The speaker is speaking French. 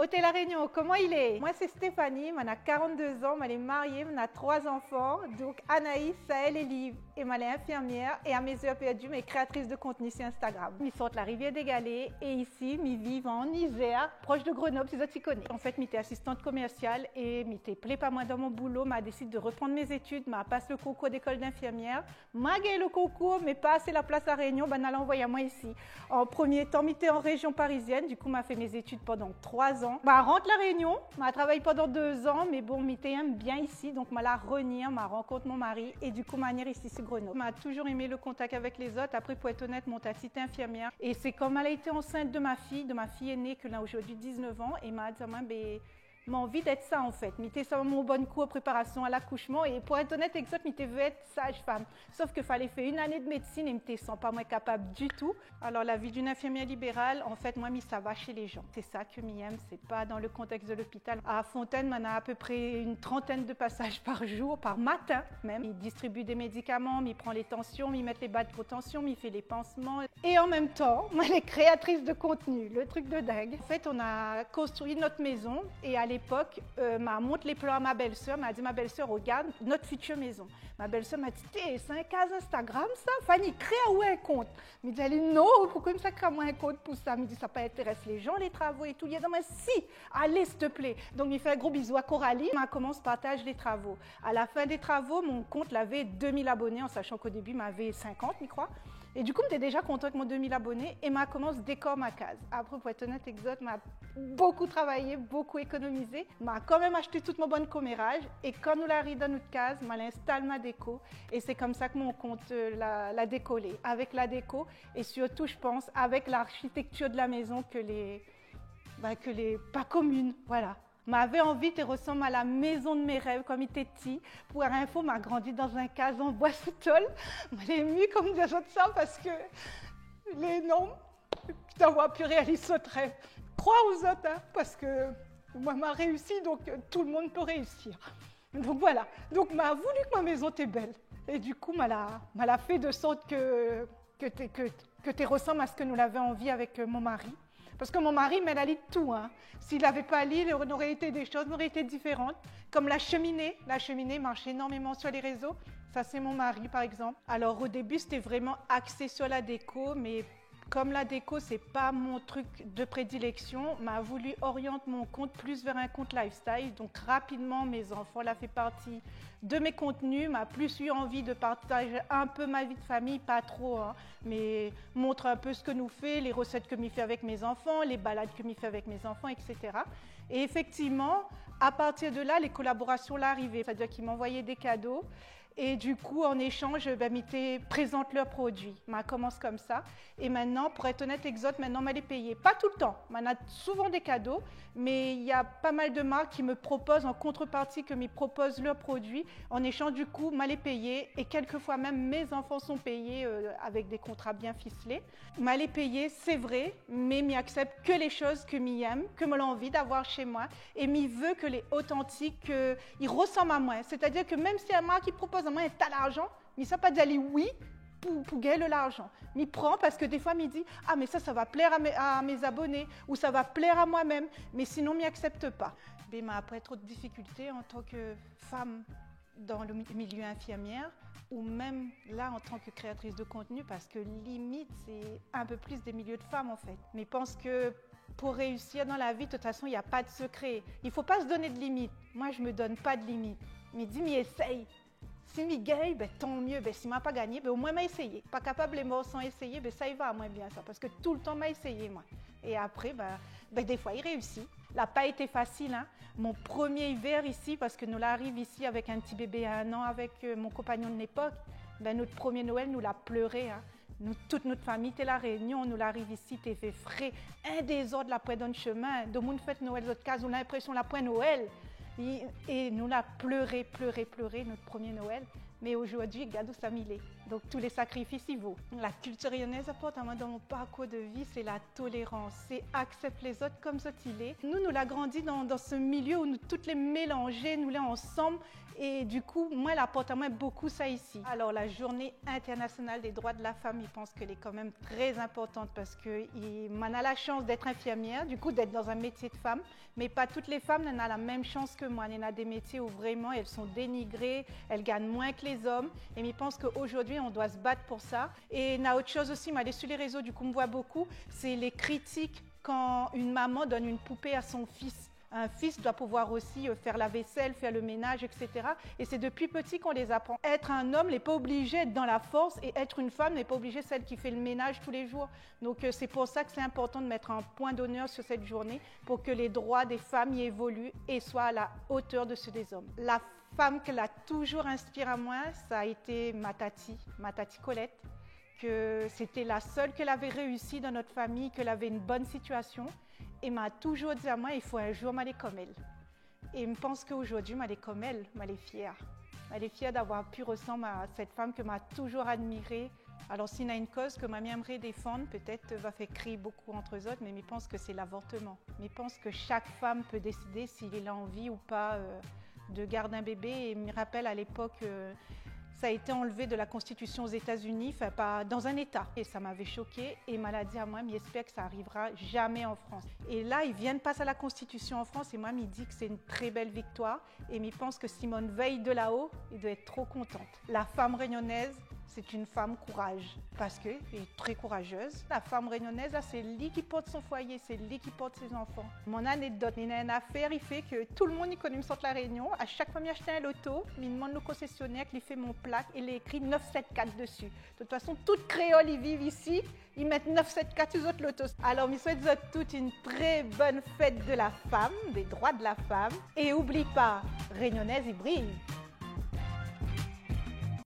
Hôtel La Réunion, comment il est? Moi, c'est Stéphanie, on a 42 ans, elle est mariée, on a 3 enfants. Donc, Anaïs, Saël et Liv. Et elle est infirmière et à mes heures perdues, mais créatrice de contenu sur Instagram. Ils sortent la rivière des Galets et ici, ils vivent en Isère, proche de Grenoble, si vous connaissez. En fait, j'étais assistante commerciale et m'était plaît pas moi dans mon boulot, m'a décidé de reprendre mes études, m'a passé le concours d'école d'infirmière, m'a gagné le concours, mais pas assez la place à Réunion, ben, elle a envoyé à moi ici. En premier temps, j'étais en région parisienne, du coup, m'a fait mes études pendant 3 ans. Bah, rentre la Réunion, m'a travaillé pendant 2 ans, mais bon, j'étais bien ici, donc m'a la renier, m'a rencontre mon mari et du coup, m'a venir ici sur Grenoble. M'a toujours aimé le contact avec les autres. Après, pour être honnête, mon tati était infirmière et c'est comme elle a été enceinte de ma fille aînée, que là aujourd'hui 19 ans, et m'a dit, j'ai envie d'être ça en fait. J'étais sur mon bon cours préparation à l'accouchement et pour être honnête, exact, je veux être sage-femme. Sauf qu'il fallait faire 1 année de médecine et je ne me sens pas moins capable du tout. Alors la vie d'une infirmière libérale, en fait, moi, ça va chez les gens. C'est ça que j'aime, c'est pas dans le contexte de l'hôpital. À Fontaine, on a à peu près une 30aine de passages par jour, par matin même. Il distribue des médicaments, il prend les tensions, il met les bas de contention, il fait les pansements. Et en même temps, moi, elle est créatrice de contenu, le truc de dingue. En fait, on a construit notre maison et à l'époque, m'a montré les plans à ma belle-sœur, m'a dit, ma belle-sœur, regarde notre future maison. Ma belle-sœur m'a dit, c'est un cas Instagram ça? Fanny, crée où un compte? Je me dit, non, pourquoi ça crée un compte pour ça? Je me dit, ça peut intéresser les gens, les travaux et tout. Il a dit, mais si, allez, s'il te plaît. Donc, il fait un gros bisou à Coralie. On commence à partager les travaux. À la fin des travaux, mon compte avait 2000 abonnés, en sachant qu'au début, il m'avait 50, je crois. Et du coup, j'étais déjà content avec mon 2000 abonnés et m'a commencé décor ma case. Après, pour être honnête, Exode m'a beaucoup travaillé, beaucoup économisé. M'a quand même acheté tout mon bon commérage et quand nous l'arrivons dans notre case, m'a installé ma déco et c'est comme ça que mon compte l'a décollé. Avec la déco et surtout, je pense, avec l'architecture de la maison que les pas communes, voilà. M'avait envie de ressembler à la maison de mes rêves comme il était petit. Pour info, m'a grandi dans un cas en bois sous tôle. M'a ému comme des autres ça parce que les noms, putain, on plus réaliser notre rêve. Crois aux autres, hein, parce que moi, m'a réussi, donc tout le monde peut réussir. Donc voilà. Donc m'a voulu que ma maison était belle. Et du coup, m'a la fait de sorte que tu ressembles à ce que nous l'avions envie avec mon mari. Parce que mon mari, mais il a lu tout. Hein. S'il n'avait pas lu, il aurait été des choses, auraient été différentes. Comme la cheminée. La cheminée marche énormément sur les réseaux. Ça, c'est mon mari, par exemple. Alors, au début, c'était vraiment axé sur la déco, mais comme la déco, c'est pas mon truc de prédilection, m'a voulu orienter mon compte plus vers un compte lifestyle. Donc, rapidement, mes enfants, là, fait partie de mes contenus, m'a plus eu envie de partager un peu ma vie de famille, pas trop, hein, mais montre un peu ce que nous fait, les recettes que m'y fait avec mes enfants, les balades que m'y fait avec mes enfants, etc. Et effectivement, à partir de là, les collaborations là arrivaient, c'est-à-dire qu'ils m'envoyaient des cadeaux. Et du coup, en échange, m'y présente leurs produits. Ma commence comme ça. Et maintenant, pour être honnête, Exode, maintenant, m'a les payé. Pas tout le temps. On a souvent des cadeaux, mais il y a pas mal de marques qui me proposent en contrepartie que m'y proposent leurs produits. En échange, du coup, m'a les payé. Et quelquefois même, mes enfants sont payés avec des contrats bien ficelés. M'a les payé, c'est vrai, mais m'y accepte que les choses que m'y aime, que me l'envie d'avoir chez moi. Et m'y veut que les authentiques, ils ressemblent à moi. C'est-à-dire que même si il y a une marque qui propose à moi un tas d'argent, mais ça pas d'aller oui pour gagner l'argent. M'y prend parce que des fois m'y dit ah mais ça va plaire à mes abonnés ou ça va plaire à moi-même, mais sinon m'y accepte pas. Mais après trop de difficultés en tant que femme dans le milieu infirmière ou même là en tant que créatrice de contenu parce que limite c'est un peu plus des milieux de femmes en fait. Mais je pense que pour réussir dans la vie, de toute façon, il n'y a pas de secret. Il ne faut pas se donner de limites. Moi, je ne me donne pas de limites. Mais dis, mais essaye. Si je gagne, tant mieux. Si je n'ai pas gagné, au moins je essayé. Pas capable les morts sans essayer, ça y va à moins bien ça. Parce que tout le temps, je essayé moi. Et après, des fois, il réussit. Ça n'a pas été facile. Hein. Mon premier hiver ici, parce que nous arrivons ici avec un petit bébé à 1 an avec mon compagnon de l'époque, notre premier Noël, nous l'a pleuré. Hein. Nous, toute notre famille était la Réunion, nous l'arrive ici, t'es fait frais. Un des autres, la pointe dans le chemin. De monde fête Noël, d'autres cases, on a l'impression la pointe Noël. Et nous l'a pleuré, notre premier Noël. Mais aujourd'hui, regarde où ça m'y est. Donc tous les sacrifices y vaut. La culture réunionnaise apporte à moi dans mon parcours de vie, c'est la tolérance, c'est accepter les autres comme ça il est. Nous l'avons grandi dans ce milieu où nous toutes les mélanger, nous les ensemble. Et du coup, moi, elle apporte à moi beaucoup ça ici. Alors, la journée internationale des droits de la femme, je pense qu'elle est quand même très importante parce que m'en a la chance d'être infirmière, du coup, d'être dans un métier de femme. Mais pas toutes les femmes n'ont la même chance que moi. Il y en a des métiers où vraiment elles sont dénigrées, elles gagnent moins que les hommes. Et je pense qu'aujourd'hui, on doit se battre pour ça. Et il y a autre chose aussi, moi, sur les réseaux, du coup, on me voit beaucoup, c'est les critiques quand une maman donne une poupée à son fils. Un fils doit pouvoir aussi faire la vaisselle, faire le ménage, etc. Et c'est depuis petit qu'on les apprend. Être un homme n'est pas obligé d'être dans la force et être une femme n'est pas obligé celle qui fait le ménage tous les jours. Donc c'est pour ça que c'est important de mettre un point d'honneur sur cette journée pour que les droits des femmes y évoluent et soient à la hauteur de ceux des hommes. La femme qu'elle a toujours inspirée à moi, ça a été ma tati Colette, que c'était la seule qu'elle avait réussi dans notre famille, qu'elle avait une bonne situation. Et m'a toujours dit à moi, il faut un jour m'aller comme elle. Et je pense qu'aujourd'hui, m'aller comme elle, m'aller fière. M'aller fière d'avoir pu ressembler à cette femme que m'a toujours admirée. Alors s'il y a une cause que mamie aimerait défendre, peut-être va faire crier beaucoup entre eux autres, mais je pense que c'est l'avortement. Mais je pense que chaque femme peut décider s'il a envie ou pas de garder un bébé. Et je me rappelle à l'époque... ça a été enlevé de la Constitution aux États-Unis, enfin pas dans un État. Et ça m'avait choquée et m'a dit à moi, mais j'espère que ça n'arrivera jamais en France. Et là, ils viennent passer à la Constitution en France et moi, il dit que c'est une très belle victoire. Et il pense que Simone Veil de là-haut, il doit être trop contente. La femme réunionnaise, c'est une femme courage parce qu'elle est très courageuse. La femme réunionnaise, c'est lui qui porte son foyer, c'est lui qui porte ses enfants. Mon anecdote, il y a une affaire, il fait que tout le monde il connaît sur la Réunion. À chaque fois que j'achète un loto, il demande le concessionnaire qui fait mon plaque et il a écrit 974 dessus. De toute façon, toutes créoles, ils vivent ici, ils mettent 974 sur autres lotos. Alors, je souhaite à toutes une très bonne fête de la femme, des droits de la femme. Et oublie pas, réunionnaise, il brille.